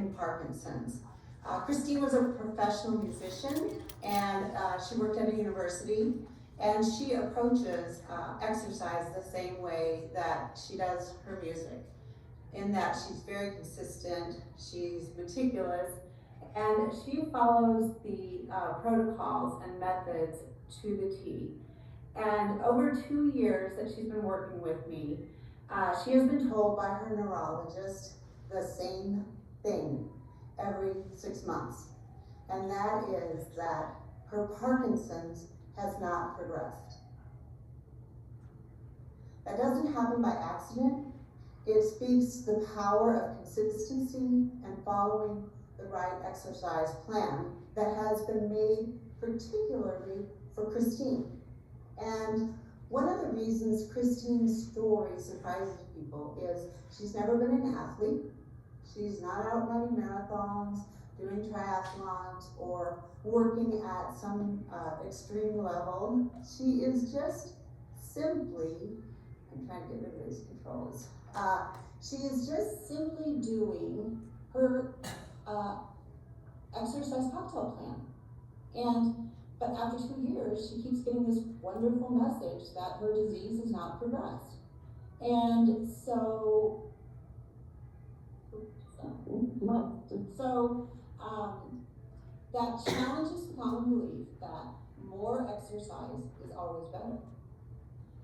in Parkinson's. Kristine was a professional musician, and she worked at a university, and she approaches exercise the same way that she does her music, in that she's very consistent, she's meticulous, and she follows the protocols and methods to the T. And over 2 years that she's been working with me, she has been told by her neurologist the same thing every 6 months. And that is that her Parkinson's has not progressed. That doesn't happen by accident. It speaks the power of consistency and following the right exercise plan that has been made particularly for Kristine. And one of the reasons Kristine's story surprises people is she's never been an athlete. She's not out running marathons, doing triathlons, or working at some extreme level. She is just simply, I'm trying to get rid of these controls. She is just simply doing her exercise cocktail plan. But after 2 years, she keeps getting this wonderful message that her disease has not progressed. And so that challenges the common belief that more exercise is always better.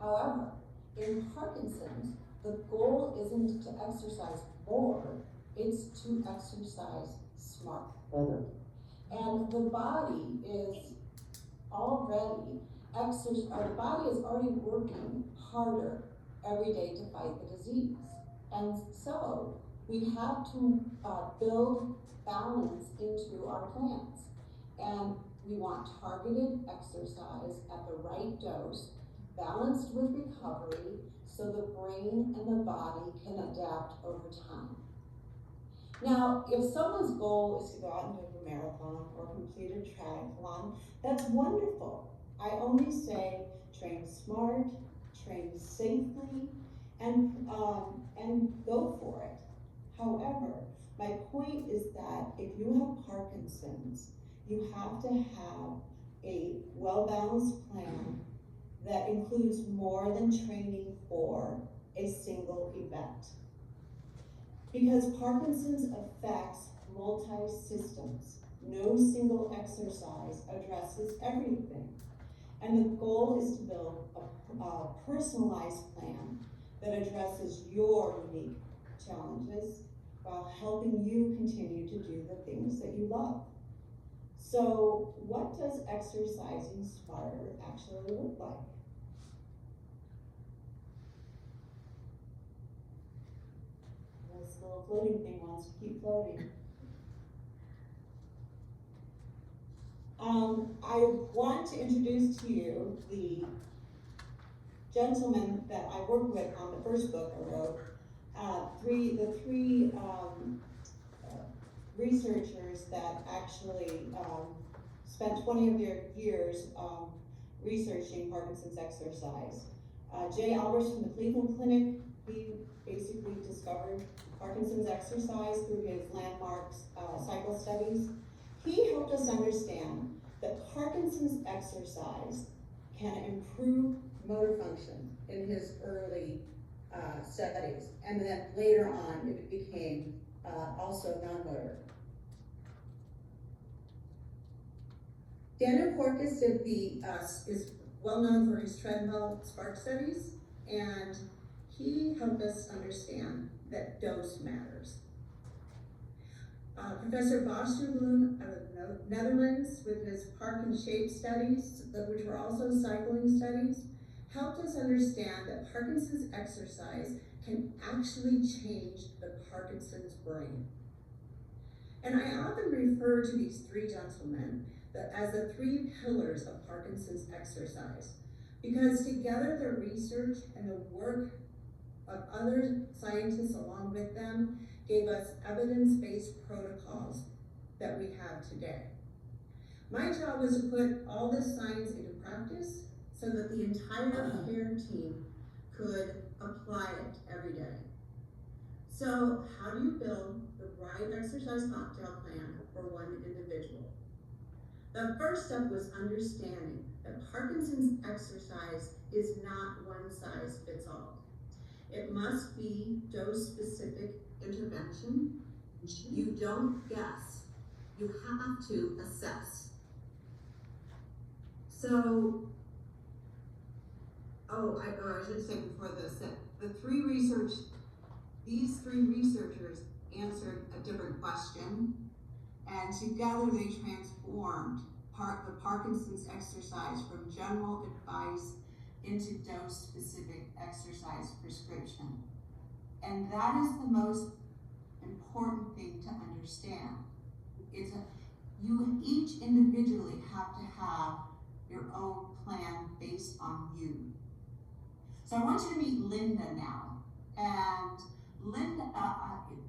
However, in Parkinson's, the goal isn't to exercise more, it's to exercise smart. And the body is already working harder every day to fight the disease. And so we have to build balance into our plans. And we want targeted exercise at the right dose, balanced with recovery, so the brain and the body can adapt over time. Now, if someone's goal is to go out and do a marathon or complete a triathlon, that's wonderful. I only say train smart, train safely, and go for it. However, my point is that if you have Parkinson's, you have to have a well-balanced plan that includes more than training for a single event. Because Parkinson's affects multi-systems. No single exercise addresses everything. And the goal is to build a personalized plan that addresses your unique challenges while helping you continue to do the things that you love. So what does exercising smarter actually look like? This little floating thing wants to keep floating. I want to introduce to you the gentleman that I worked with on the first book I wrote. The three researchers that actually spent 20 of their years researching Parkinson's exercise. Jay Albers from the Cleveland Clinic, he basically discovered Parkinson's exercise through his landmark cycle studies. He helped us understand that Parkinson's exercise can improve motor function in his early studies, and then later on it became also non-motor. Daniel Corcus is well known for his treadmill spark studies, and he helped us understand that dose matters. Professor Bosterblum of the Netherlands, with his park and shape studies, which were also cycling studies, helped us understand that Parkinson's exercise can actually change the Parkinson's brain. And I often refer to these three gentlemen as the three pillars of Parkinson's exercise, because together their research and the work of other scientists along with them gave us evidence-based protocols that we have today. My job was to put all this science into practice so that the entire care team could apply it every day. So how do you build the right exercise cocktail plan for one individual. The first step was understanding that Parkinson's exercise is not one size fits all. It must be dose-specific intervention. You don't guess, you have to assess. So, I should say before this, that these three researchers answered a different question, and together they transformed the Parkinson's exercise from general advice into dose-specific exercise prescription. And that is the most important thing to understand. You each individually have to have your own plan based on you. So I want you to meet Linda now. And Linda,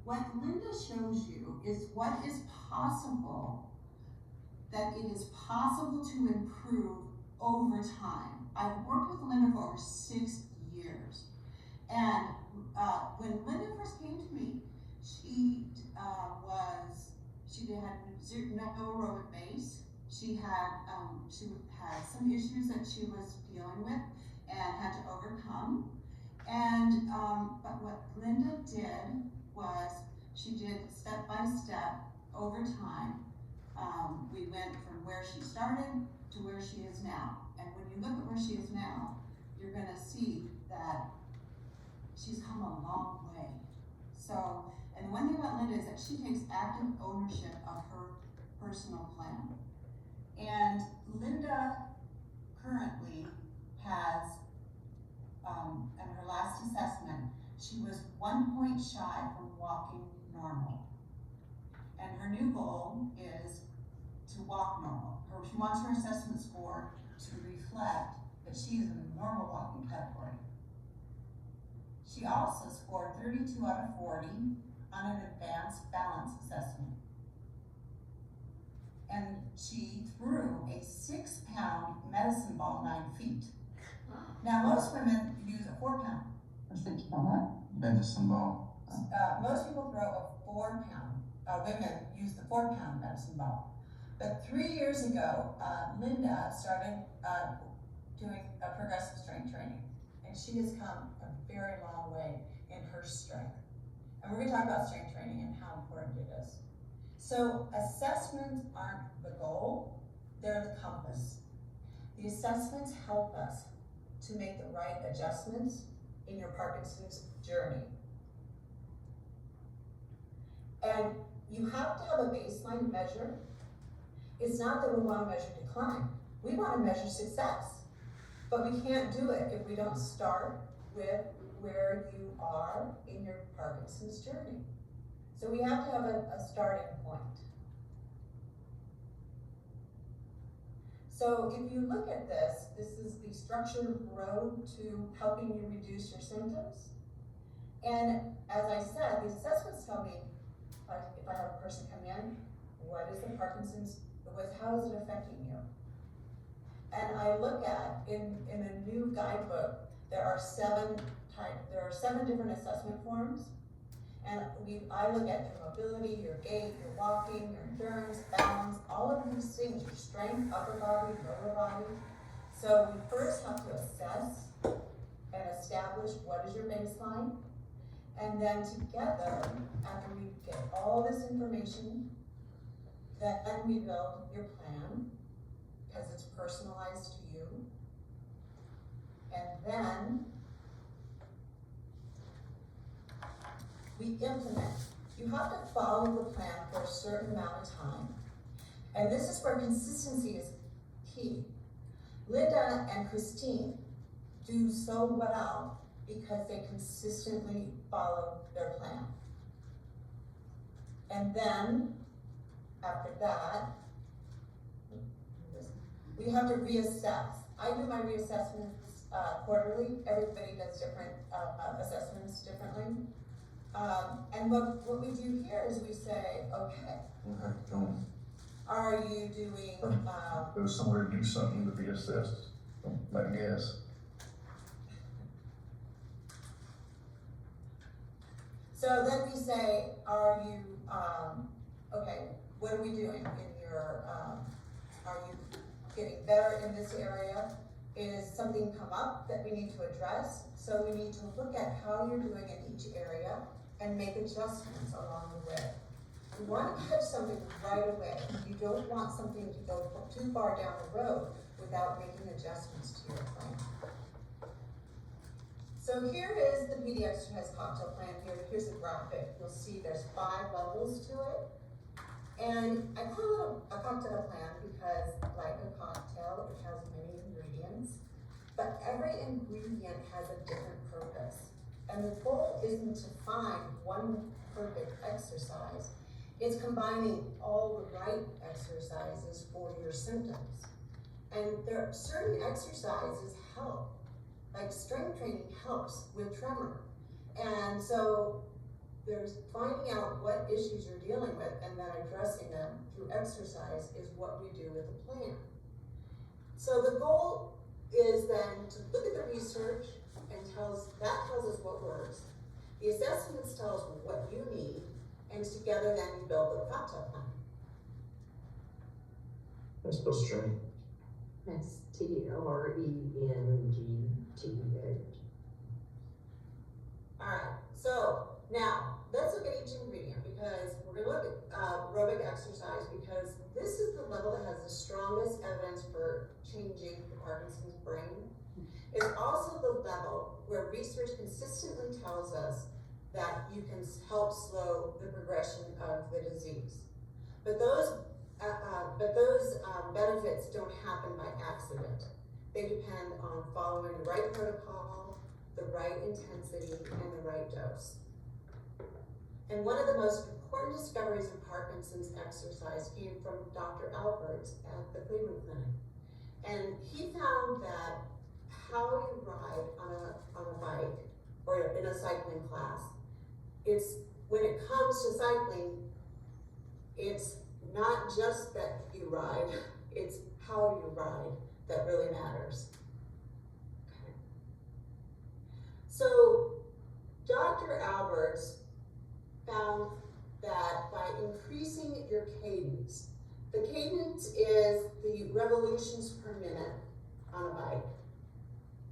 what Linda shows you is what is possible, that it is possible to improve over time. I've worked with Linda for over 6 years. And when Linda first came to me, she had no aerobic base. She had some issues that she was dealing with and had to overcome. And but what Linda did was she did step by step over time. We went from where she started to where she is now. And when you look at where she is now, you're going to see that she's come a long way. So, and the one thing about Linda is that she takes active ownership of her personal plan. And Linda currently has, in her last assessment, she was 1 point shy from walking normal. And her new goal is to walk normal. She wants her assessment score to reflect that she is in the normal walking category. She also scored 32 out of 40 on an advanced balance assessment. And she threw a 6-pound medicine ball 9 feet. Now most women use a 4-pound. Medicine ball. Most people throw a 4-pound. Women use the 4-pound medicine ball. But 3 years ago, Linda started doing a progressive strength training. And she has come a very long way in her strength. And we're going to talk about strength training and how important it is. So assessments aren't the goal, they're the compass. The assessments help us to make the right adjustments in your Parkinson's journey. And you have to have a baseline measure. It's not that we want to measure decline. We want to measure success. But we can't do it if we don't start with where you are in your Parkinson's journey. So we have to have a starting point. So if you look at this, this is the structured road to helping you reduce your symptoms. And as I said, the assessments tell me, if I have a person come in, what is the Parkinson's, how is it affecting you? And I look at, in a new guidebook, there are 7 different assessment forms. And I look at your mobility, your gait, your walking, your endurance, balance, all of these things, your strength, upper body, lower body. So we first have to assess and establish what is your baseline. And then together, after we get all this information, then we build your plan, because it's personalized to you. And then we implement. You have to follow the plan for a certain amount of time. And this is where consistency is key. Linda and Kristine do so well because they consistently follow their plan. And then, after that, we have to reassess. I do my reassessments quarterly. Everybody does different assessments differently. And what we do here is we say, okay, are you doing... Go somewhere to do something to be assessed, I guess. So then we say, are you okay, what are we doing in your, are you getting better in this area? Is something come up that we need to address? So we need to look at how you're doing in each area and make adjustments along the way. You want to catch something right away. You don't want something to go too far down the road without making adjustments to your plan. So here is the PD exercise cocktail plan here. Here's the graphic. You'll see there's 5 levels to it. And I call it a cocktail plan because, like a cocktail, it has many ingredients, but every ingredient has a different purpose. And the goal isn't to find one perfect exercise, it's combining all the right exercises for your symptoms. And there are certain exercises help, like strength training helps with tremor. And so there's finding out what issues you're dealing with and then addressing them through exercise is what we do with the plan. So the goal is then to look at the research and tells us what works. The assessments tell us what you need, and together then we build the cocktail plan. How do you spell strength? STRENGTH. All right, so now let's look at each ingredient because we're going to look at aerobic exercise because this is the level that has the strongest evidence for changing the Parkinson's brain. It's also the level where research consistently tells us that you can help slow the progression of the disease. But those benefits don't happen by accident. They depend on following the right protocol, the right intensity, and the right dose. And one of the most important discoveries in Parkinson's exercise came from Dr. Alberts at the Cleveland Clinic. And he found that how you ride on a bike or in a cycling class, when it comes to cycling, it's not just that you ride, it's how you ride that really matters. Okay. So Dr. Alberts found that by increasing your cadence, the cadence is the revolutions per minute on a bike.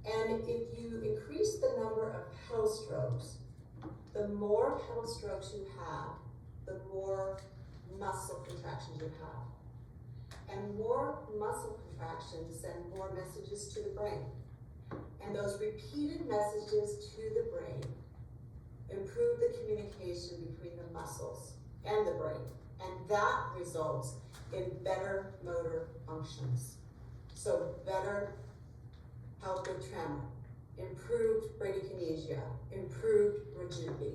And if you increase the number of pedal strokes, the more pedal strokes you have, the more muscle contractions you have. And more muscle contractions send more messages to the brain. And those repeated messages to the brain improve the communication between the muscles and the brain. And that results in better motor functions. So better help with tremor, improved bradykinesia, improved rigidity,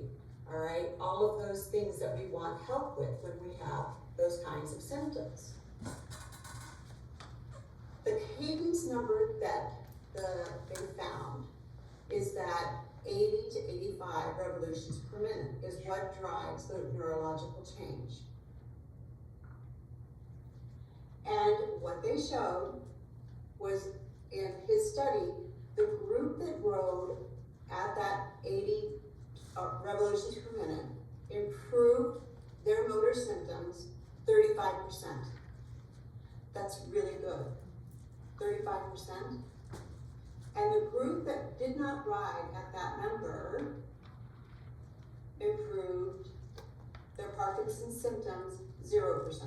all right? All of those things that we want help with when we have those kinds of symptoms. The cadence number that they found is that 80 to 85 revolutions per minute is what drives the neurological change. And what they showed was in his study, the group that rode at that 80 revolutions per minute improved their motor symptoms 35%. That's really good, 35%. And the group that did not ride at that number improved their Parkinson's symptoms 0%.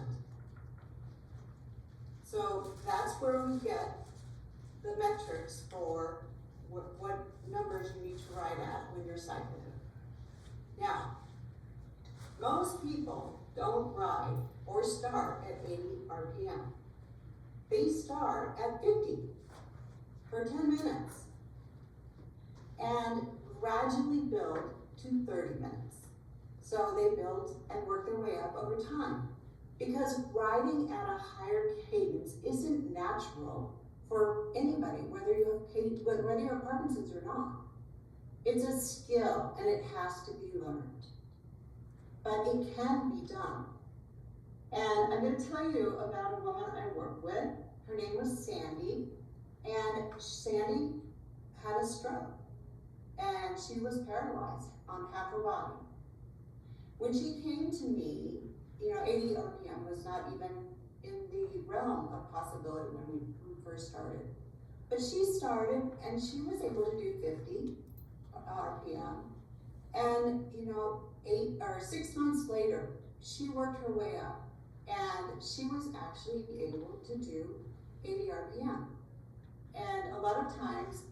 So that's where we get the metrics for what numbers you need to ride at when you're cycling. Now, most people don't ride or start at 80 RPM. They start at 50 for 10 minutes and gradually build to 30 minutes. So they build and work their way up over time because riding at a higher cadence isn't natural for anybody, whether you have Parkinson's or not. It's a skill and it has to be learned, but it can be done. And I'm going to tell you about a woman I work with. Her name was Sandy, and Sandy had a stroke, and she was paralyzed on half her body. When she came to me, 80 RPM was not even in the realm of possibility when we first started. But she started and she was able to do 50 RPM. And 6 months later, she worked her way up and she was actually able to do 80 RPM. And a lot of times,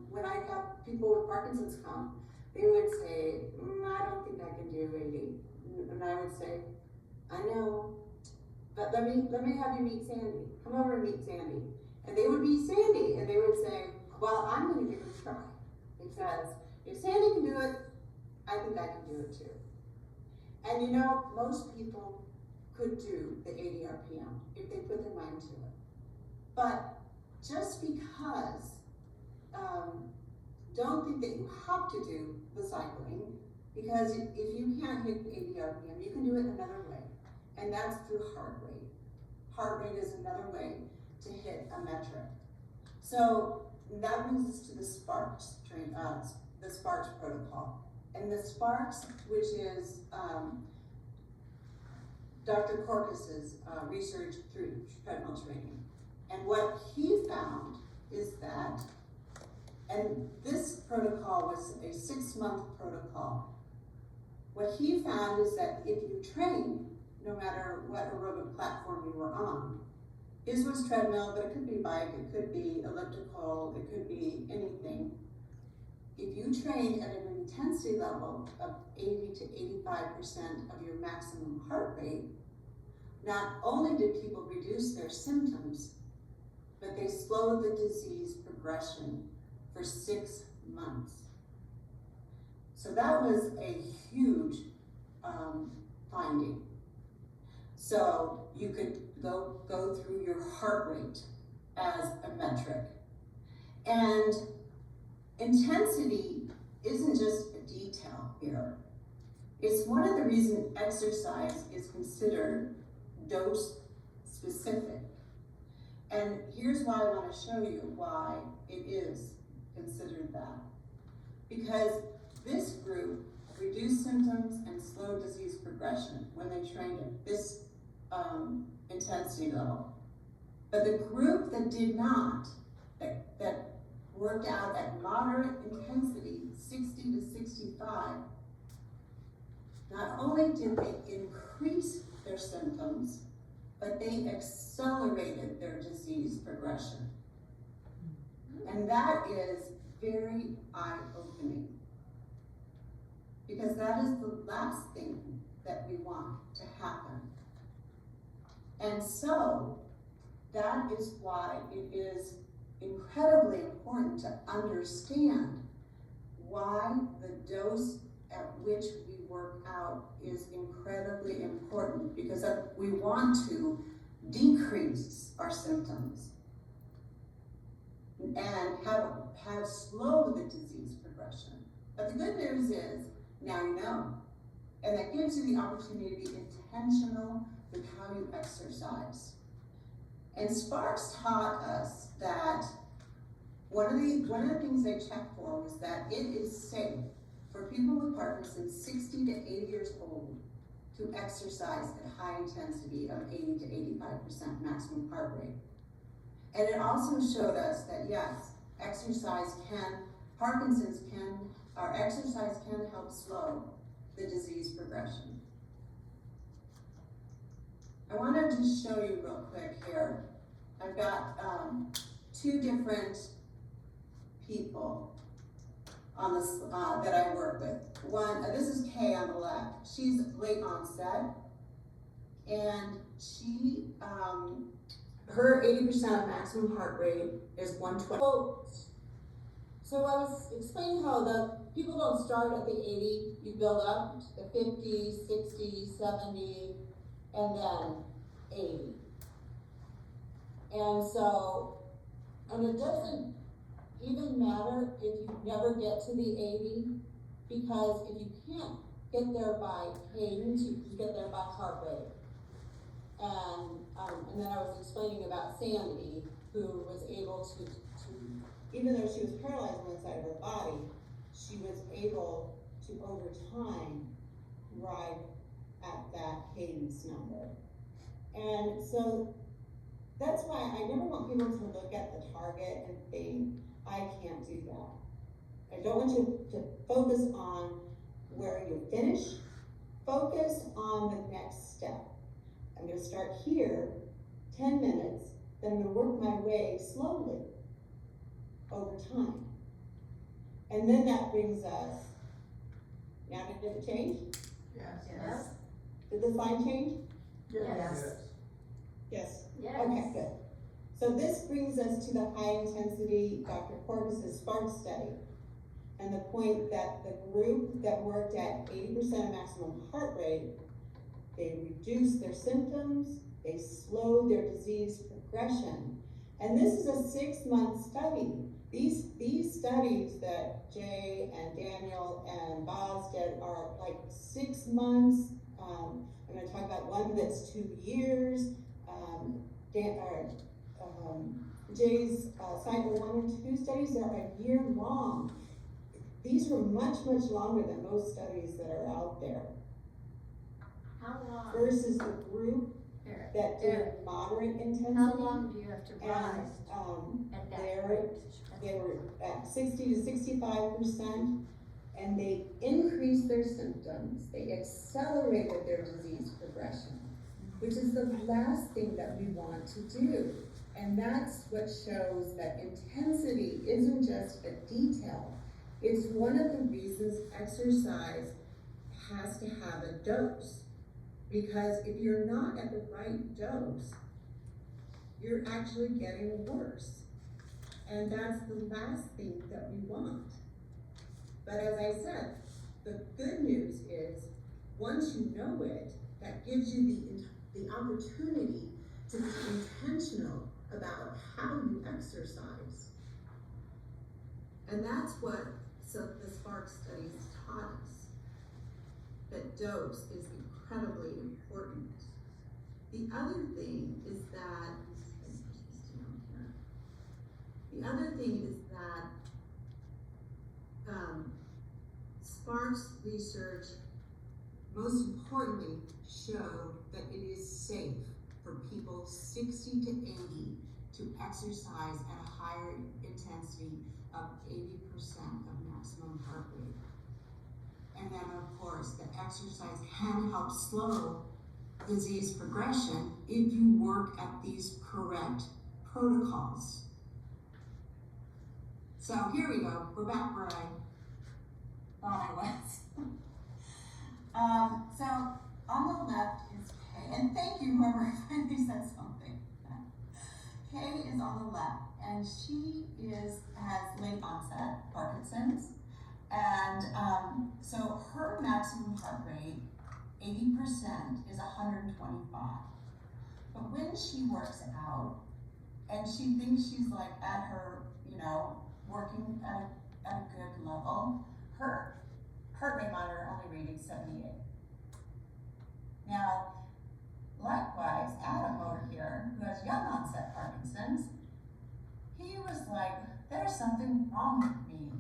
when I have people with Parkinson's come, they would say, I don't think I can do 80. And I would say, I know, but let me have you meet Sandy. Come over and meet Sandy. And they would meet Sandy and they would say, well, I'm gonna give it a try. Because if Sandy can do it, I think I can do it too. And most people could do the 80 RPM if they put their mind to it. But just because, don't think that you have to do the cycling, because if you can't hit 80 RPM, you can do it another way, and that's through heart rate. Heart rate is another way to hit a metric. So that brings us to the SPARKS the SPARKS protocol. And the SPARKS, which is Dr. Corcus's research through treadmill training. And what he found is that, and this protocol was a 6-month protocol. What he found is that if you train, no matter what aerobic platform you were on, his was treadmill, but it could be bike, it could be elliptical, it could be anything. If you train at an intensity level of 80 to 85% of your maximum heart rate, not only did people reduce their symptoms, but they slowed the disease progression for 6 months. So that was a huge finding. So you could go through your heart rate as a metric. And intensity isn't just a detail here. It's one of the reasons exercise is considered dose specific. And here's why I want to show you why it is considered that. Because this group reduced symptoms and slowed disease progression when they trained at this intensity level. But the group that did not, that worked out at moderate intensity, 60 to 65, not only did they increase their symptoms, but they accelerated their disease progression. And that is very eye-opening, because that is the last thing that we want to happen. And so that is why it is incredibly important to understand why the dose at which we work out is incredibly important, because we want to decrease our symptoms and have slowed the disease progression. But the good news is, now you know. And that gives you the opportunity to be intentional with how you exercise. And Sparks taught us that one of the things they checked for was that it is safe for people with Parkinson's 60 to 80 years old to exercise at high intensity of 80 to 85% maximum heart rate. And it also showed us that yes, exercise can help slow the disease progression. I wanted to show you real quick here. I've got 2 different people on this that I work with. One, this is Kay on the left. She's late onset, and she her 80% maximum heart rate is 120. So I was explaining how the people don't start at the 80, you build up to 50, 60, 70, and then 80. And it doesn't even matter if you never get to the 80, because if you can't get there by cadence, you can get there by heart rate. And then I was explaining about Sandy, who was able to even though she was paralyzed on one side of her body, she was able to, over time, arrive at that cadence number. And so that's why I never want people to look at the target and think, I can't do that. I don't want you to focus on where you finish. Focus on the next step. I'm gonna start here, 10 minutes, then I'm gonna work my way slowly over time. And then that brings us, now did it change? Yes. Did the slide change? Yes. Yes. Yes. Okay, good. So this brings us to the high intensity Dr. Corvus's SPARK study, and the point that the group that worked at 80% of maximum heart rate, they reduced their symptoms, they slowed their disease progression. And this is a 6-month study. These studies that Jay and Daniel and Boz did are like 6 months. I'm gonna talk about one that's 2 years. Jay's cycle 1 and 2 studies are a year long. These were much, much longer than most studies that are out there. How long? Versus the group that did moderate intensity. How long do you have to rise at that rate? They were at 60 to 65%, and they increased their symptoms. They accelerated their disease progression, which is the last thing that we want to do. And that's what shows that intensity isn't just a detail. It's one of the reasons exercise has to have a dose. Because if you're not at the right dose, you're actually getting worse. And that's the last thing that we want. But as I said, the good news is, once you know it, that gives you the opportunity to be intentional about how you exercise. And that's what the SPARK studies taught us, that dose is incredibly important. The other thing is that, SPARK's research most importantly showed that it is safe for people 60 to 80 to exercise at a higher intensity of 80% of maximum heart rate. And then of course, the exercise can help slow disease progression if you work at these correct protocols. So here we go, we're back where I thought I was. So on the left is Kay, and thank you whoever finally said something. Kay is on the left, and she has late onset Parkinson's, and so her maximum heart rate, 80%, is 125. But when she works out, and she thinks she's like at her, working at a good level, her heart rate monitor only reading 78. Now, likewise, Adam over here, who has young onset Parkinson's, he was like, there's something wrong with me.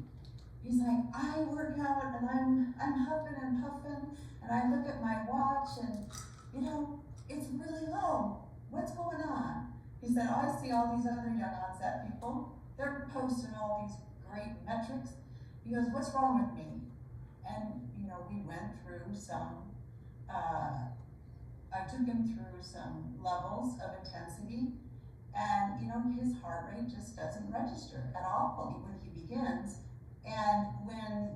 He's like, I work out and I'm huffing and puffing, and I look at my watch and, it's really low. What's going on? He said, oh, I see all these other young onset people. They're posting all these great metrics. He goes, what's wrong with me? And, we went through some, I took him through some levels of intensity, and, his heart rate just doesn't register at all when he begins, and when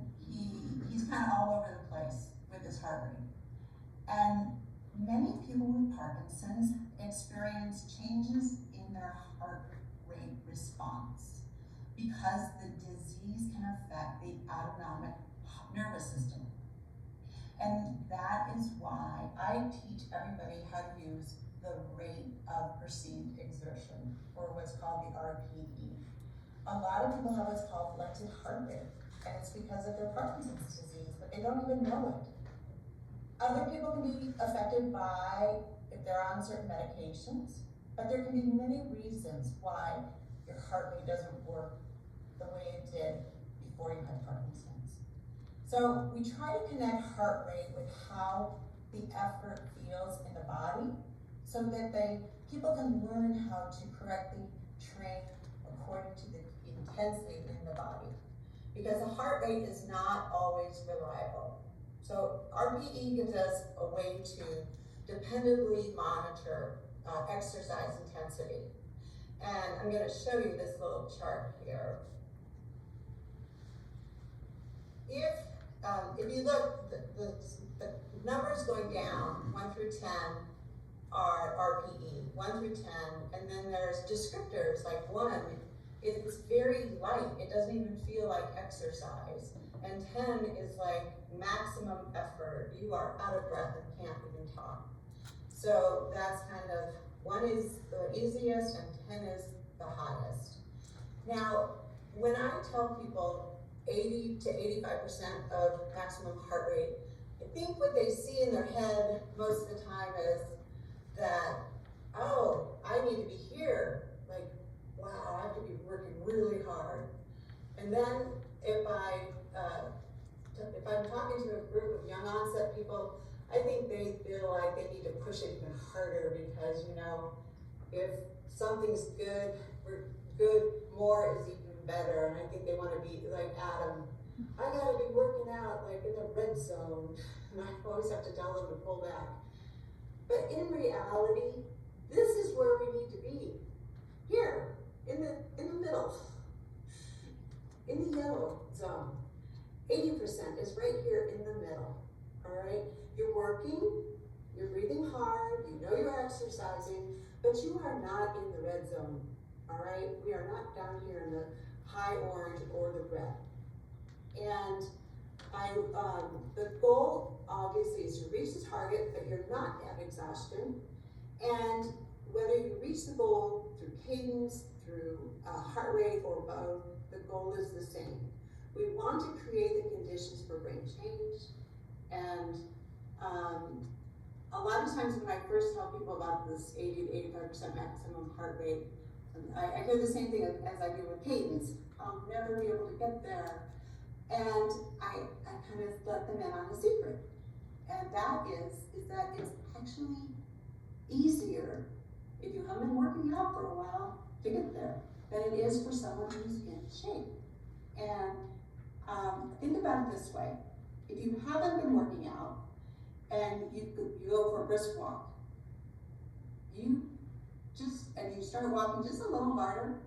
he's kind of all over the place with his heart rate. And many people with Parkinson's experience changes in their heart rate response because the disease can affect the autonomic nervous system. And that is why I teach everybody how to use the rate of perceived exertion, or what's called the RPE. A lot of people have what's called blunted heart rate, and it's because of their Parkinson's disease, but they don't even know it. Other people can be affected by if they're on certain medications, but there can be many reasons why your heart rate doesn't work the way it did before you had Parkinson's. So we try to connect heart rate with how the effort feels in the body so that people can learn how to correctly train according to the intensity in the body. Because the heart rate is not always reliable. So RPE gives us a way to dependably monitor exercise intensity. And I'm going to show you this little chart here. If you look, the numbers going down, 1 through 10, are RPE, 1 through 10, and then there's descriptors like 1, it's very light, it doesn't even feel like exercise, and 10 is like maximum effort, you are out of breath and can't even talk. So that's kind of, 1 is the easiest and 10 is the highest. Now, when I tell people 80 to 85% of maximum heart rate, I think what they see in their head most of the time is that, oh, I need to be here. Like, wow, I have to be working really hard. And then if I'm talking to a group of young onset people, I think they feel like they need to push it even harder because, you know, if something's good, more is even better. And I think they want to be like Adam. I gotta be working out like in the red zone. And I always have to tell them to pull back. But in reality, this is where we need to be. Here, in the middle, in the yellow zone. 80% is right here in the middle, all right? You're working, you're breathing hard, you know you're exercising, but you are not in the red zone, all right? We are not down here in the high orange or the red. And the goal obviously is to reach the target, but you're not at exhaustion. And whether you reach the goal through cadence, through heart rate, or both, the goal is the same. We want to create the conditions for brain change. And a lot of times when I first tell people about this 80 to 85% maximum heart rate, I hear the same thing as I do with cadence. I'll never be able to get there. And I kind of let them in on a secret. And that is that it's actually easier if you haven't been working out for a while to get there than it is for someone who's in shape. And think about it this way. If you haven't been working out and you go for a brisk walk, and you start walking just a little harder,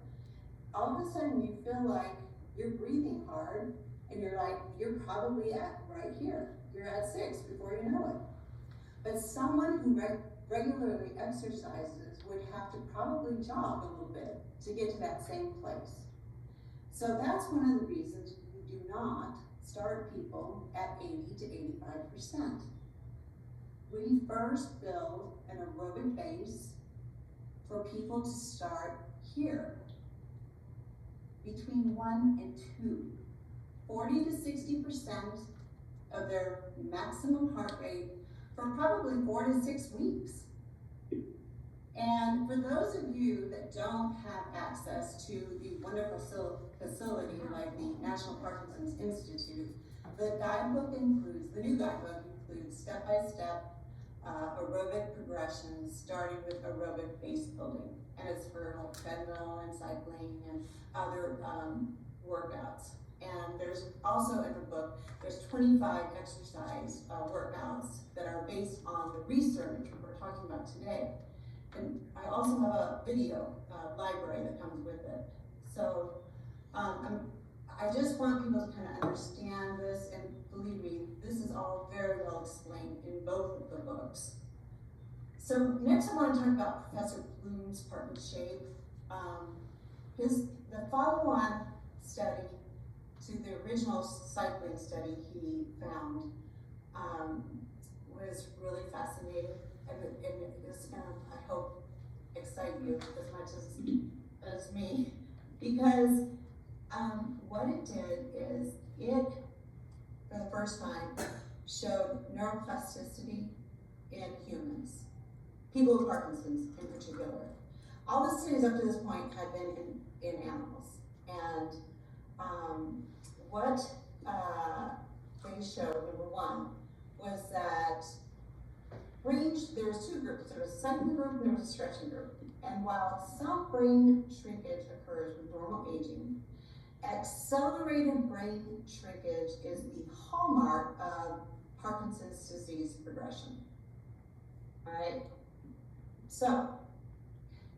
all of a sudden you feel like you're breathing hard and you're probably at right here. You're at 6 before you know it. But someone who regularly exercises would have to probably jog a little bit to get to that same place. So that's one of the reasons we do not start people at 80 to 85%. We first build an aerobic base for people to start here, between 1 and 2. 40 to 60% of their maximum heart rate for probably 4 to 6 weeks. And for those of you that don't have access to the wonderful facility like the National Parkinson's Institute, the new guidebook includes step-by-step aerobic progressions, starting with aerobic base building. And it's for like treadmill and cycling and other workouts. And there's also in the book, there's 25 exercise workouts that are based on the research we're talking about today. And I also have a video library that comes with it. So I just want people to kind of understand this, and believe me, this is all very well explained in both of the books. So next I want to talk about Professor Bloom's Part and Shape. The follow-on study to the original cycling study he found was really fascinating, and it's going to, I hope, excite you as much as me, because what it did is it, for the first time, showed neuroplasticity in humans, people with Parkinson's in particular. All the studies up to this point had been in animals, and what they showed, number one, was that there was two groups. There was a cycling group and there was a stretching group. And while some brain shrinkage occurs with normal aging, accelerated brain shrinkage is the hallmark of Parkinson's disease progression. All right? So,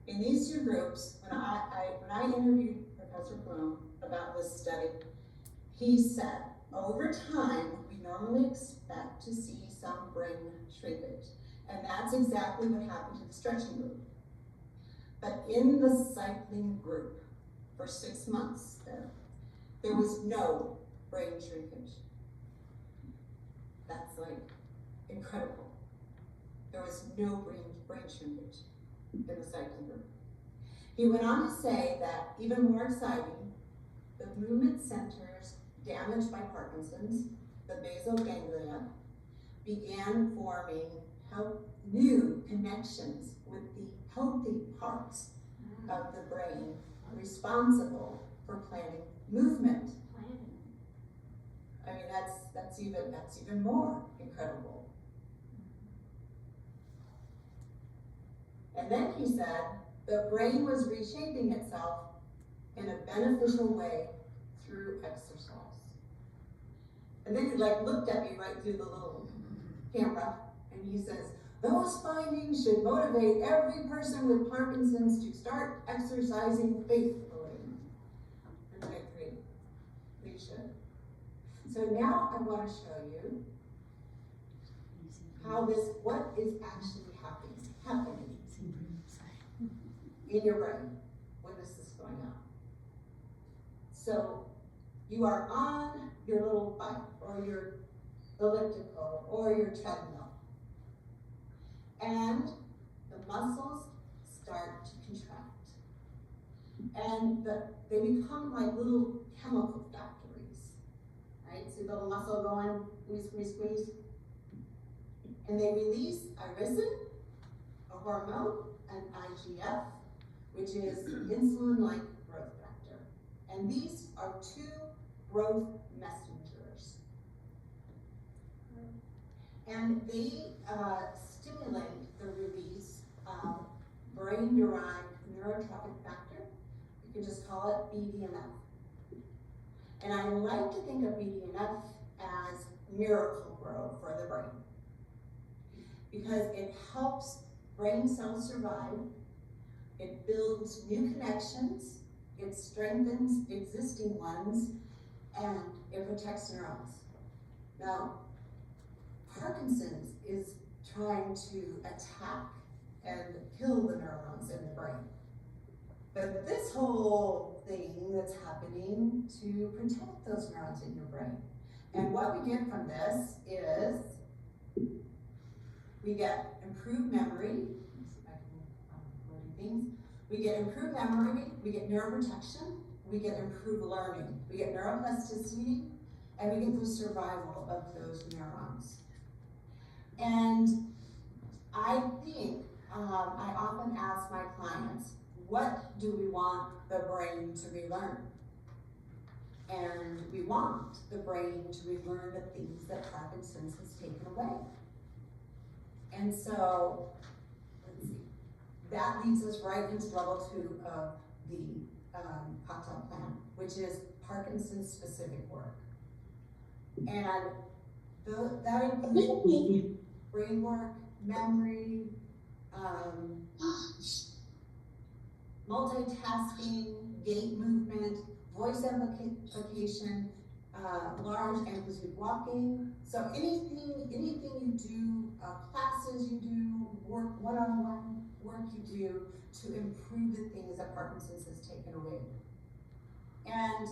in these two groups, when I interviewed Professor Bloom about this study, he said, over time, we normally expect to see some brain shrinkage. And that's exactly what happened to the stretching group. But in the cycling group, for 6 months there was no brain shrinkage. That's like incredible. There was no brain shrinkage in the cycling group. He went on to say that, even more exciting, the movement centers damaged by Parkinson's, the basal ganglia, began forming new connections with the healthy parts of the brain responsible for planning movement. I mean, that's even more incredible. And then he said the brain was reshaping itself in a beneficial way through exercise. And then he looked at me right through the little camera, and he says, those findings should motivate every person with Parkinson's to start exercising faithfully. And I agree, they should. So now I want to show you what is actually happening in your brain when this is going on. So you are on your little bike or your elliptical or your treadmill, and the muscles start to contract, and they become like little chemical factories, right? See the little muscle going, squeeze, and they release irisin, a hormone, and IGF, which is insulin-like growth factor. And these are two growth messengers. And they stimulate the release of brain-derived neurotrophic factor. You can just call it BDNF. And I like to think of BDNF as miracle grow for the brain, because it helps brain cells survive, it builds new connections, it strengthens existing ones, and it protects neurons. Now, Parkinson's is trying to attack and kill the neurons in the brain. But this whole thing that's happening to protect those neurons in your brain. And what we get from this is we get improved memory. We get improved memory, we get neuroprotection, we get improved learning, we get neuroplasticity, and we get the survival of those neurons. And I think, I often ask my clients, what do we want the brain to relearn? And we want the brain to relearn the things that Parkinson's has taken away. And so, let's see, that leads us right into level 2 of the cocktail plan, which is Parkinson's specific work. And that includes brain work, memory, multitasking, gait movement, voice amplification, large amplitude walking. So anything you do, classes you do, work, one-on-one work you do to improve the things that Parkinson's has taken away. And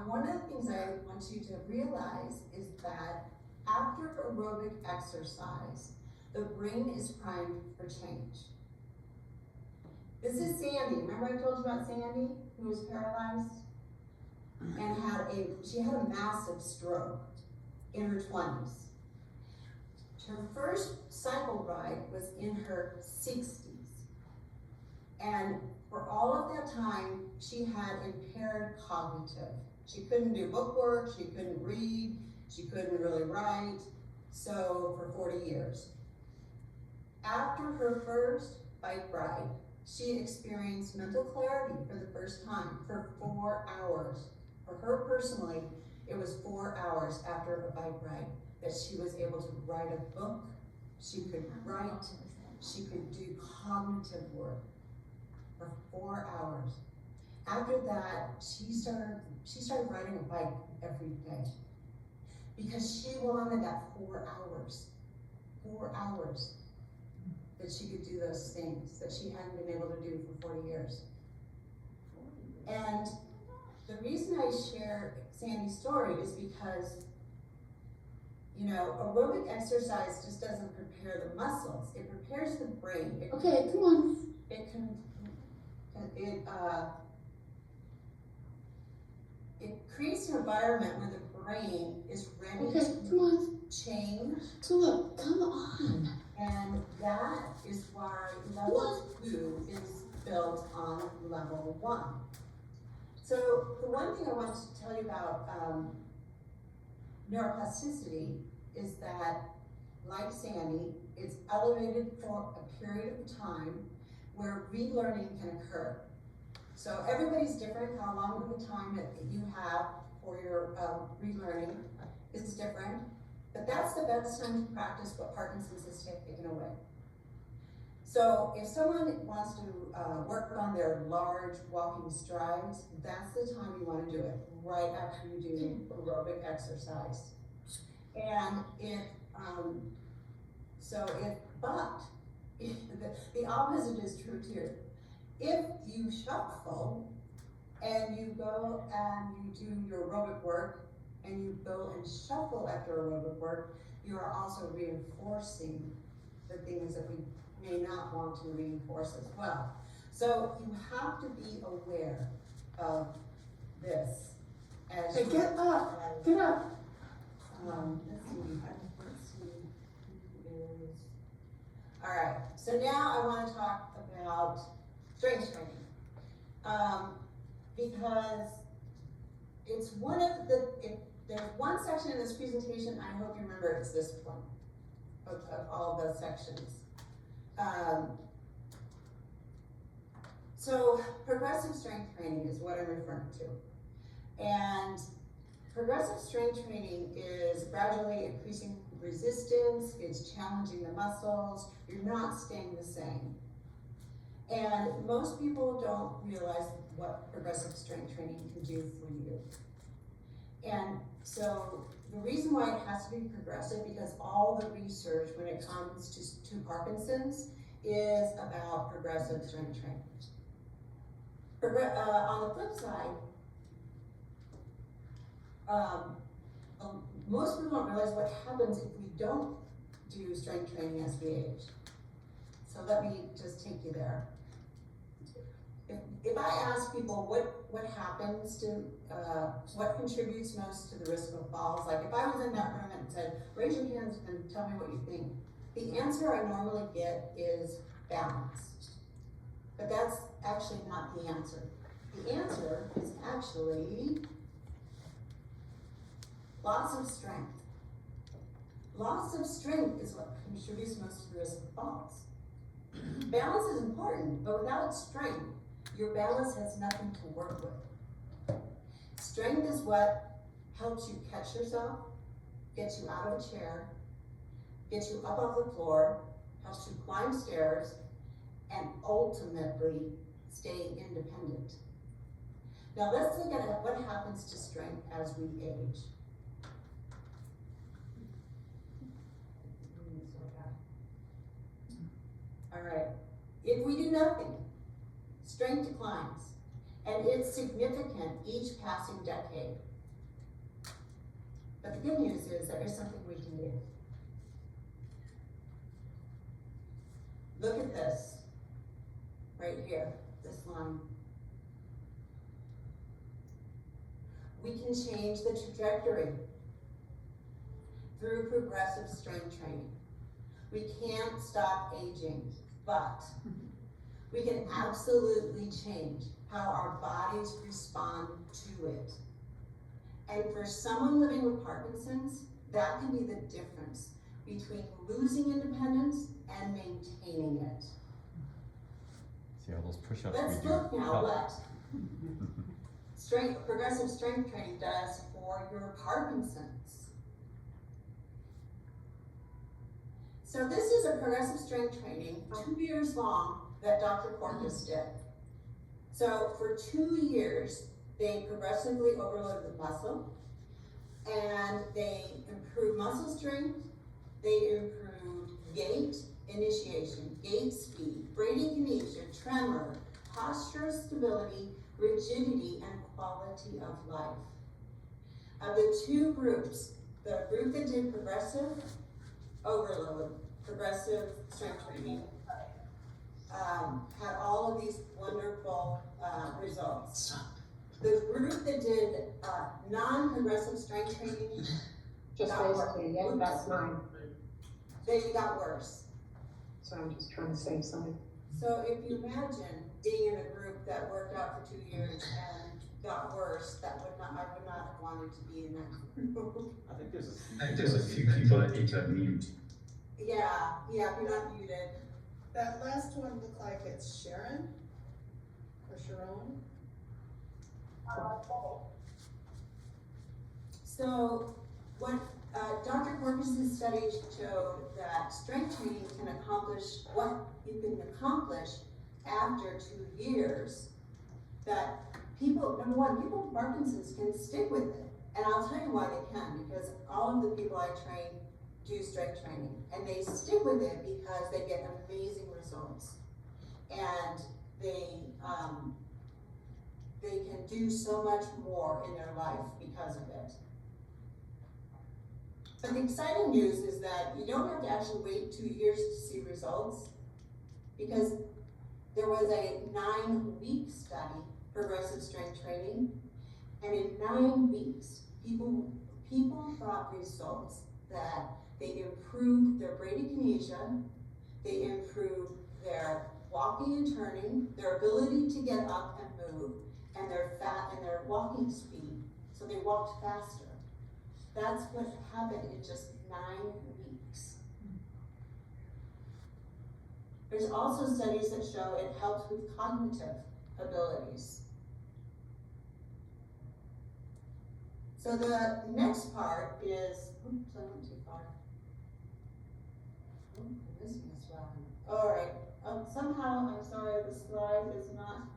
one of the things I want you to realize is that after aerobic exercise, the brain is primed for change. This is Sandy. Remember I told you about Sandy, who was paralyzed? And she had a massive stroke in her 20s. Her first cycle ride was in her 60s. And for all of that time, she had impaired cognitive. She couldn't do bookwork, she couldn't read, she couldn't really write, so for 40 years. After her first bike ride, she experienced mental clarity for the first time for 4 hours. For her personally, it was 4 hours after a bike ride that she was able to write a book, she could write, she could do cognitive work for 4 hours. After that, she started riding a bike every day because she wanted that 4 hours. 4 hours that she could do those things that she hadn't been able to do for 40 years. And the reason I share Sandy's story is because, you know, aerobic exercise just doesn't prepare the muscles, it prepares the brain. Okay, come on. It creates an environment where the brain is ready Okay, to come on. change. Philip, come on. And that is why level 2 is built on level 1. So the one thing I wanted to tell you about neuroplasticity is that, like Sandy, it's elevated for a period of time where relearning can occur. So everybody's different. How long of a time that you have for your relearning is different. But that's the best time to practice what Parkinson's has taken away. So if someone wants to work on their large walking strides, that's the time you want to do it, right after you do aerobic exercise. And the opposite is true too. If you shuffle and you go and you do your aerobic work and you go and shuffle after aerobic work, you are also reinforcing the things that we may not want to reinforce as well. So you have to be aware of this. As Hey, get up, get up. Let's see. All right, so now I want to talk about strength training. Because it's one of there's one section in this presentation, I hope you remember it's this one, of all the sections. So progressive strength training is what I'm referring to. And progressive strength training is gradually increasing resistance, it's challenging the muscles, you're not staying the same. And most people don't realize what progressive strength training can do for you. And so the reason why it has to be progressive, because all the research when it comes to Parkinson's is about progressive strength training. On the flip side, most people don't realize what happens if we don't do strength training as we age. So let me just take you there. If I ask people what happens to, what contributes most to the risk of falls, like if I was in that room and said, raise your hands and tell me what you think, the answer I normally get is balance. But that's actually not the answer. The answer is actually loss of strength. Loss of strength is what contributes most to the risk of falls. Balance is important, but without strength, your balance has nothing to work with. Strength is what helps you catch yourself, gets you out of a chair, gets you up off the floor, helps you climb stairs, and ultimately stay independent. Now let's look at what happens to strength as we age. All right, if we do nothing, strength declines, and it's significant each passing decade. But the good news is there is something we can do. Look at this, right here, this line. We can change the trajectory through progressive strength training. We can't stop aging, but we can absolutely change how our bodies respond to it. And for someone living with Parkinson's, that can be the difference between losing independence and maintaining it. See all those push-ups Let's we do. look now help. what progressive strength training does for your Parkinson's. So this is a progressive strength training, 2 years long, that Dr. Corpus did. So for 2 years, they progressively overloaded the muscle, and they improved muscle strength, they improved gait initiation, gait speed, bradykinesia, tremor, posture stability, rigidity, and quality of life. Of the two groups, the group that did progressive overload, progressive strength training, had all of these wonderful results. The group that did non-progressive strength training Just got raised it again, that's mine, they got worse. so I'm just trying to save something. So if you imagine being in a group that worked out for 2 years and got worse, I would not have wanted to be in that group. I think there's a few people that need to mute. Yeah, if you're not muted. That last one looked like it's Sharon or Sharon. So what Dr. Corpus's study showed that strength training can accomplish what you can accomplish after 2 years. That people, number one, people with Parkinson's can stick with it. And I'll tell you why they can, because all of the people I train do strength training, and they stick with it because they get amazing results. And they can do so much more in their life because of it. But the exciting news is that you don't have to actually wait 2 years to see results, because there was a 9-week study, progressive strength training, and in 9 weeks, people got results that they improved their bradykinesia, they improved their walking and turning, their ability to get up and move, and their walking speed. So they walked faster. That's what happened in just 9 weeks. There's also studies that show it helps with cognitive abilities. So the next part is, oops, I went too far. Oh, I'm missing a slide. All right, somehow, I'm sorry, the slide is not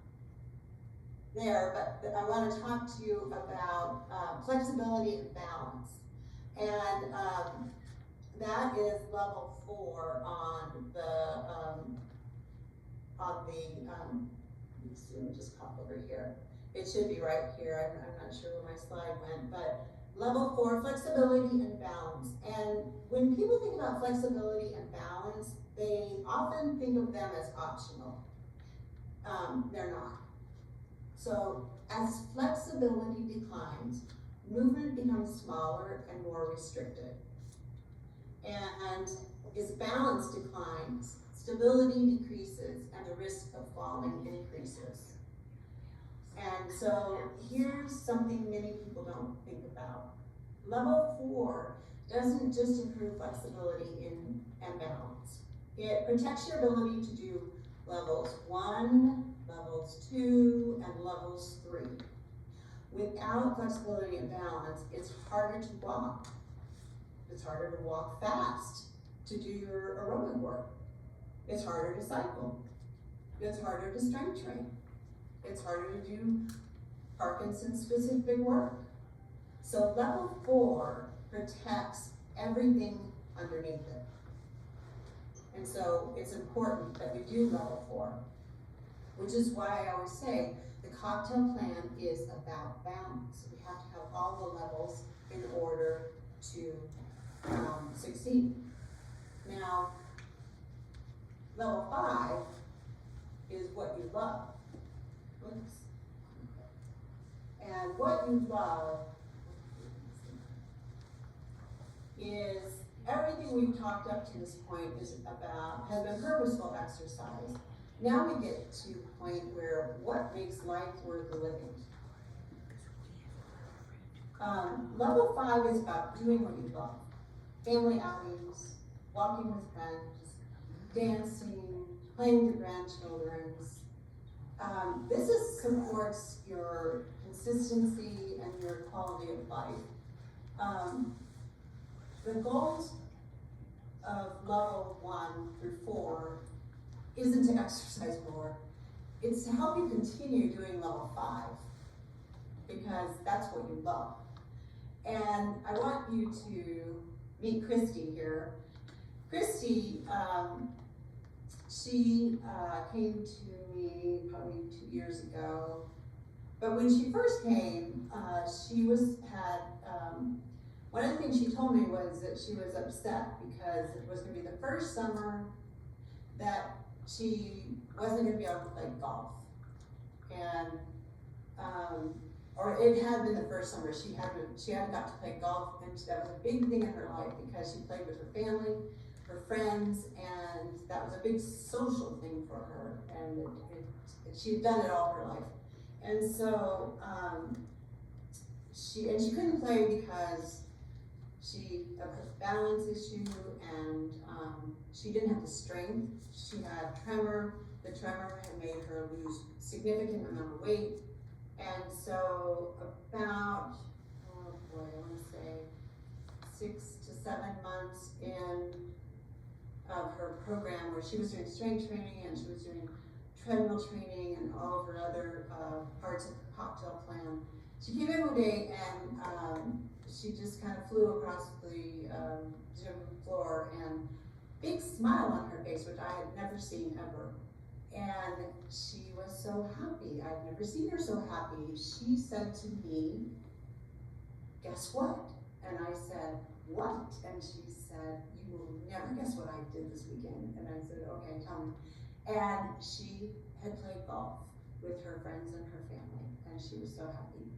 there, but I want to talk to you about flexibility and balance. And that is level 4 on the, let me see, let me just pop over here. It should be right here, I'm not sure where my slide went, but level 4, flexibility and balance. And when people think about flexibility and balance, they often think of them as optional. They're not. So as flexibility declines, movement becomes smaller and more restricted. And as balance declines, stability decreases and the risk of falling increases. And so here's something many people don't think about. Level 4 doesn't just improve flexibility and balance. It protects your ability to do levels 1, levels 2, and levels 3. Without flexibility and balance, it's harder to walk. It's harder to walk fast to do your aerobic work. It's harder to cycle. It's harder to strength train. It's harder to do Parkinson-specific work. So level 4 protects everything underneath it. And so it's important that we do level 4, which is why I always say the cocktail plan is about balance. We have to have all the levels in order to succeed. Now, level 5 is what you love. Oops. And what you love is everything we've talked up to this point has been purposeful exercise. Now we get to the point where what makes life worth living. Level 5 is about doing what you love. Family outings, walking with friends, dancing, playing with your grandchildren. This supports your consistency and your quality of life. The goals of level 1 through 4 isn't to exercise more. It's to help you continue doing level 5 because that's what you love. And I want you to meet Kristine here. Kristine, she came to me probably 2 years ago. But when she first came, she had one of the things she told me was that she was upset because it was going to be the first summer that she wasn't going to be able to play golf. And, or it had been the first summer she hadn't got to play golf, and that was a big thing in her life because she played with her family, her friends, and that was a big social thing for her, and she had done it all her life. And so, she couldn't play because of her balance issue, and she didn't have the strength. She had tremor. The tremor had made her lose significant amount of weight. And so about, oh boy, I want to say 6 to 7 months in of her program, where she was doing strength training and she was doing treadmill training and all of her other parts of her cocktail plan, she came in one day and she just kind of flew across the gym floor, and big smile on her face, which I had never seen ever. And she was so happy. I've never seen her so happy. She said to me, "Guess what?" And I said, "What?" And she said, "You will never guess what I did this weekend." And I said, "Okay, tell me." And she had played golf with her friends and her family, and she was so happy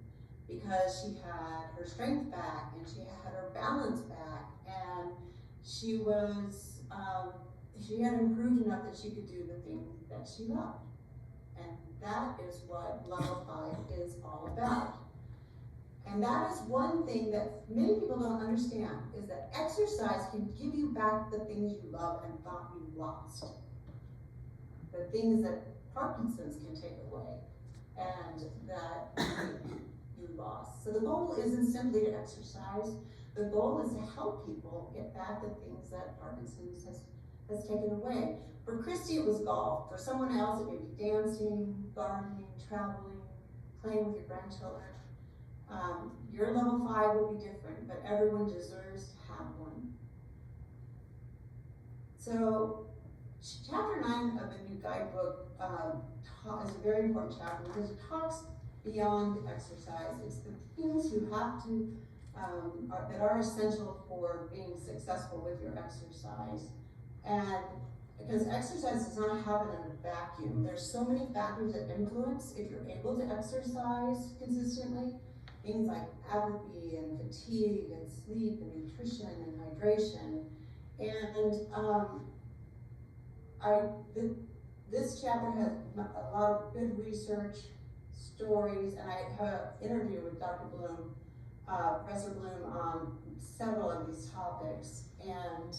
because she had her strength back and she had her balance back, and she was she had improved enough that she could do the thing that she loved. And that is what level 5 is all about. And that is one thing that many people don't understand, is that exercise can give you back the things you love and thought you lost. The things that Parkinson's can take away and that you lost. So the goal isn't simply to exercise. The goal is to help people get back the things that Parkinson's has taken away. For Kristine, it was golf. For someone else, it may be dancing, gardening, traveling, playing with your grandchildren. Your level 5 will be different, but everyone deserves to have one. So, chapter 9 of the new guidebook is a very important chapter because it talks beyond exercise. It's the things you have to, that are essential for being successful with your exercise. And because exercise does not happen in a vacuum. There's so many factors that influence if you're able to exercise consistently. Things like apathy and fatigue and sleep and nutrition and hydration. And this chapter has a lot of good research, stories, and I have an interview with Dr. Bloom, Professor Bloom, on several of these topics. And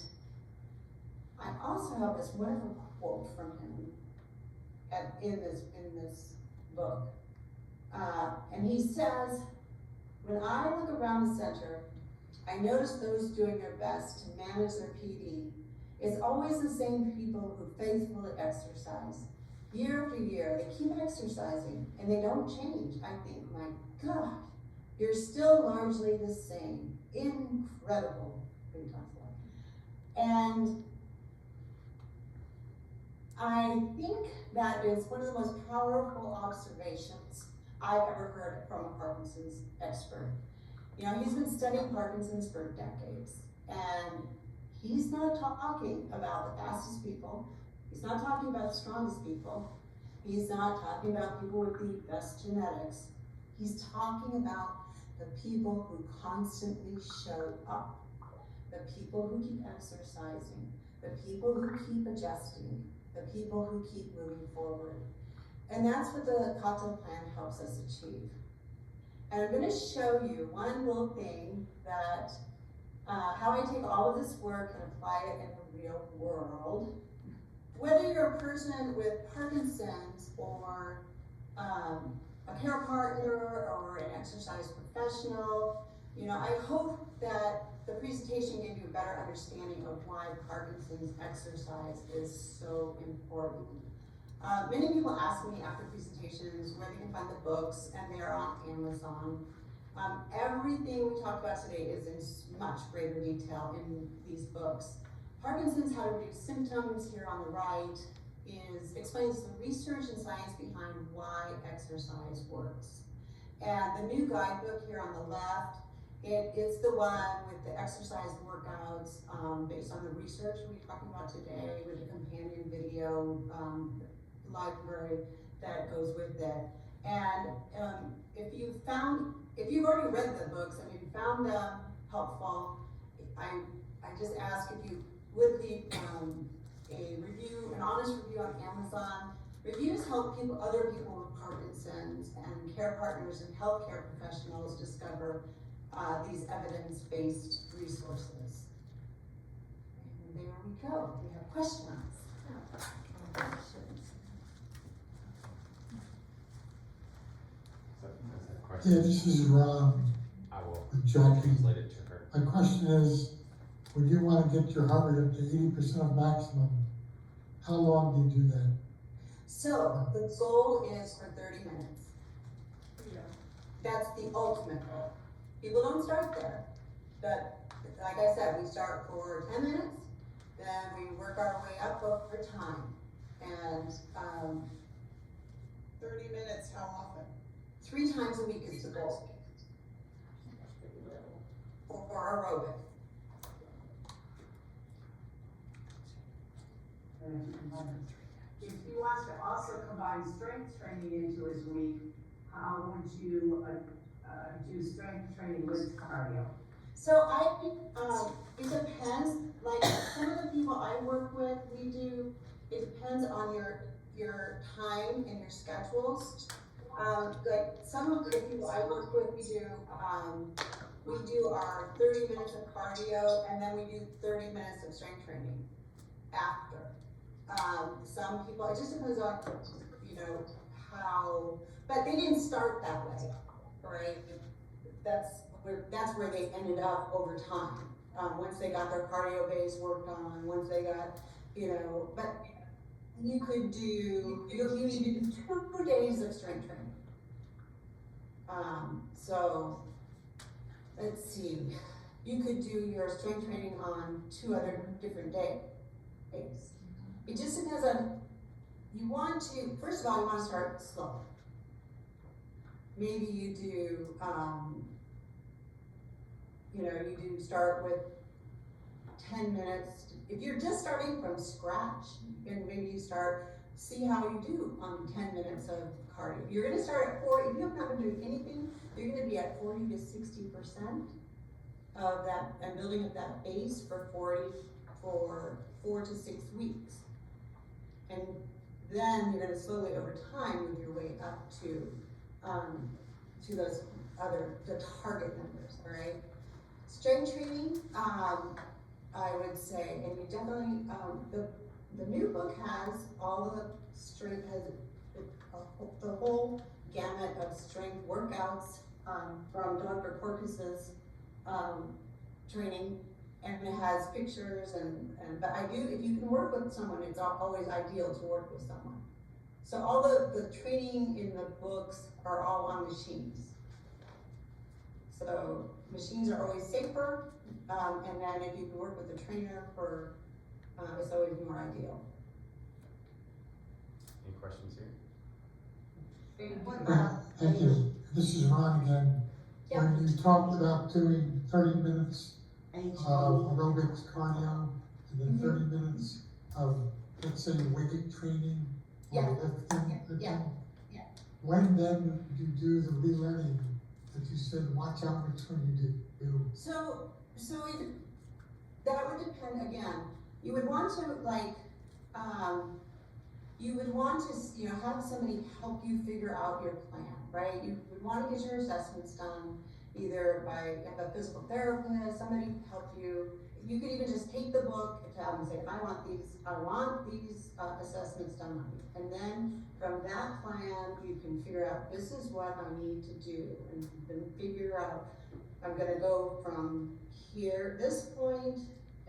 I also have this wonderful quote from him in this book. And he says, "When I look around the center, I notice those doing their best to manage their PD. It's always the same people who faithfully exercise. Year after year, they keep exercising and they don't change. I think, my God, you're still largely the same. Incredible." And I think that is one of the most powerful observations I've ever heard from a Parkinson's expert. You know, he's been studying Parkinson's for decades, and he's not talking about the fastest people. He's not talking about the strongest people. He's not talking about people with the best genetics. He's talking about the people who constantly show up, the people who keep exercising, the people who keep adjusting, the people who keep moving forward. And that's what the cocktail plan helps us achieve. And I'm gonna show you one little thing that, how I take all of this work and apply it in the real world. Whether you're a person with Parkinson's or a care partner or an exercise professional, you know, I hope that the presentation gave you a better understanding of why Parkinson's exercise is so important. Many people ask me after presentations where they can find the books, and they are on Amazon. Everything we talked about today is in much greater detail in these books. Parkinson's, How to Reduce Symptoms, here on the right, explains the research and science behind why exercise works. And the new guidebook here on the left, it's the one with the exercise workouts based on the research we're talking about today, with the companion video library that goes with it. And if you've already read the books and you found them helpful, I just ask if you would leave a review, an honest review on Amazon. Reviews help other people with Parkinson's and care partners and healthcare professionals discover these evidence-based resources. And there we go. We have questions. Yeah, this is Ron I will with Jackie. translate it to her. My question is, when you want to get your heart rate up to 80% of maximum, how long do you do that? So the goal is for 30 minutes. That's the ultimate goal. People don't start there, but like I said, we start for 10 minutes, then we work our way up over time. And 30 minutes, how often? 3 times a week is the goal for aerobic. If he wants to also combine strength training into his week, how would you do strength training with cardio? So it depends, like some of the people I work with, it depends on your time and your schedules. Like some of the people I work with, we do our 30 minutes of cardio, and then we do 30 minutes of strength training after. Some people, it just depends on, you know, how, but they didn't start that way, right? That's where they ended up over time. Once they got their cardio base worked on, once they got, you know, but you could do, you need to do 2 days of strength training. So let's see, you could do your strength training on 2 other different days. It just depends on, first of all, you want to start slow. Maybe you do, you start with 10 minutes. If you're just starting from scratch, and maybe you see how you do on 10 minutes of cardio. You're gonna start at 40, if you have not been doing anything, you're gonna be at 40 to 60% of that, and building up that base for 4 to 6 weeks. And then you're gonna slowly over time move your way up to those the target numbers, all right? Strength training, I would say, and you definitely, the new book has all the strength, the whole gamut of strength workouts from Dr. Corcus's training, and it has pictures but if you can work with someone, it's always ideal to work with someone. So all the training in the books are all on machines. So machines are always safer, and then if you can work with a trainer it's always more ideal. Any questions here? What about Thank you. This is Ron again. Yeah. When you talked about doing 30 minutes of aerobics cardio, and then 30 minutes of, let's say, weight training or Yeah. lifting. Yeah. When then do you do the relearning that you said, watch out which one you do? So that would depend again. You would want to you would want to, you know, have somebody help you figure out your plan, right? You would want to get your assessments done either by a physical therapist, somebody to help you. You could even just take the book and say, I want these assessments done on me. And then from that plan, you can figure out, this is what I need to do, and then figure out, I'm gonna go from here, this point,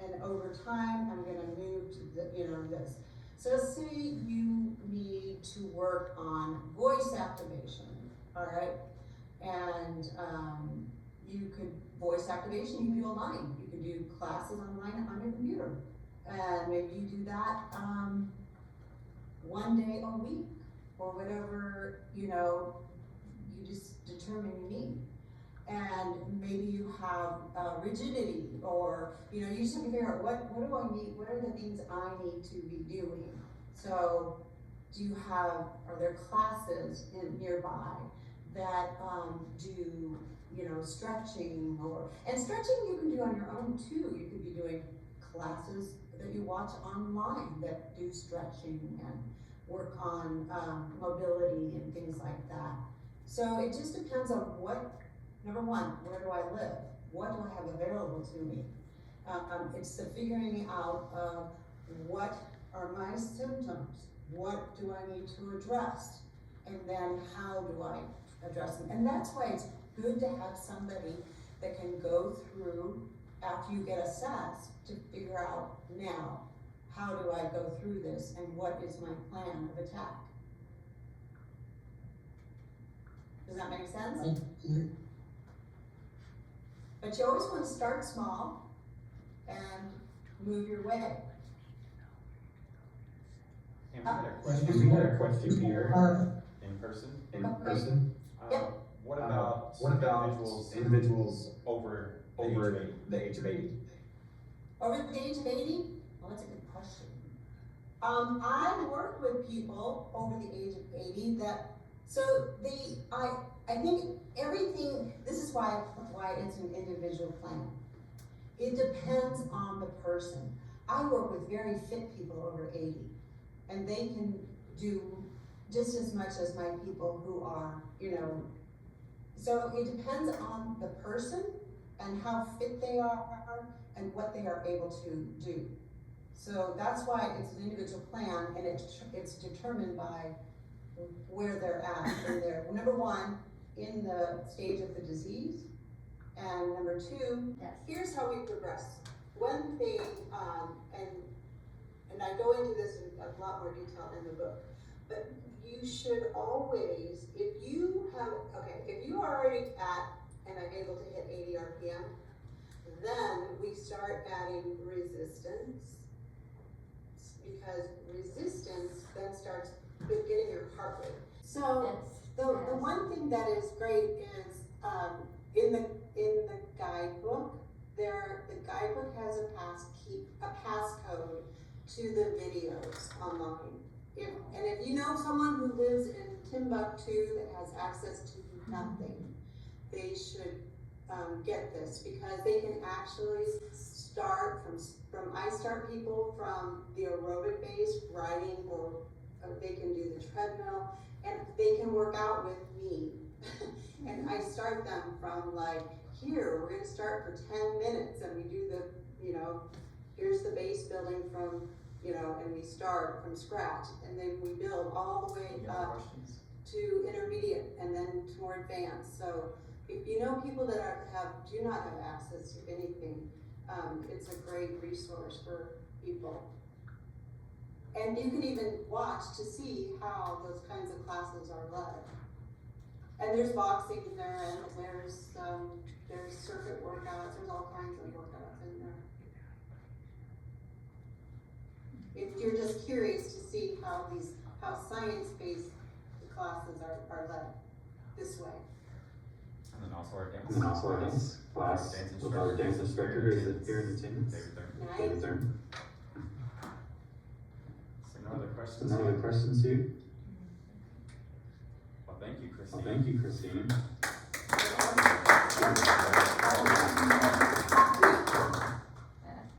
and over time, I'm gonna move to the, you know, this. So say you need to work on voice activation, all right? And you could, voice activation, you can do online. You can do classes online on your computer. And maybe you do that 1 day a week, or whatever, you know, you just determine you need. And maybe you have rigidity, or, you know, you just have to figure out what do I need, what are the things I need to be doing. So are there classes nearby that do, you know, stretching, and stretching you can do on your own too. You could be doing classes that you watch online that do stretching and work on mobility and things like that. So it just depends on number one, where do I live? What do I have available to me? It's the figuring out of what are my symptoms? What do I need to address? And then how do I address them? And that's why it's good to have somebody that can go through, after you get assessed, to figure out, now, how do I go through this and what is my plan of attack? Does that make sense? But you always want to start small and move your way. And we had a We had a question here in person. in person. Yep. What about individuals over the age of 80? Over the age of 80? Well, that's a good question. I work with people over the age of 80 I think everything, this is why it's an individual plan. It depends on the person. I work with very fit people over 80, and they can do just as much as my people who are, you know, so it depends on the person and how fit they are and what they are able to do. So that's why it's an individual plan, and it's determined by where they're at in their, number one, in the stage of the disease, and number two, here's how we progress. One thing, and I go into this in a lot more detail in the book, but you should always, if you are already at and I'm able to hit 80 RPM, then we start adding resistance, because resistance then starts getting your heart rate. So the one thing that is great is in the guidebook, the guidebook has a passcode to the videos online. If you know someone who lives in Timbuktu that has access to nothing, they should get this, because they can actually start I start people from the aerobic base, riding, or they can do the treadmill, and they can work out with me. And I start them from like, here, we're gonna start for 10 minutes, and we do the, you know, here's the base building from, you know, and we start from scratch, and then we build all the way up to intermediate, and then to more advanced. So if you know people that do not have access to anything, it's a great resource for people. And you can even watch to see how those kinds of classes are led. And there's boxing there, and there's circuit workouts, there's all kinds of workouts in there. If you're just curious to see how science-based classes are led this way. And then also our dance. And then also our dance class with our dance instructor who is here in attendance. Nice. So no other questions? No other questions here? Well, thank you, Kristine. Well, thank you, Kristine.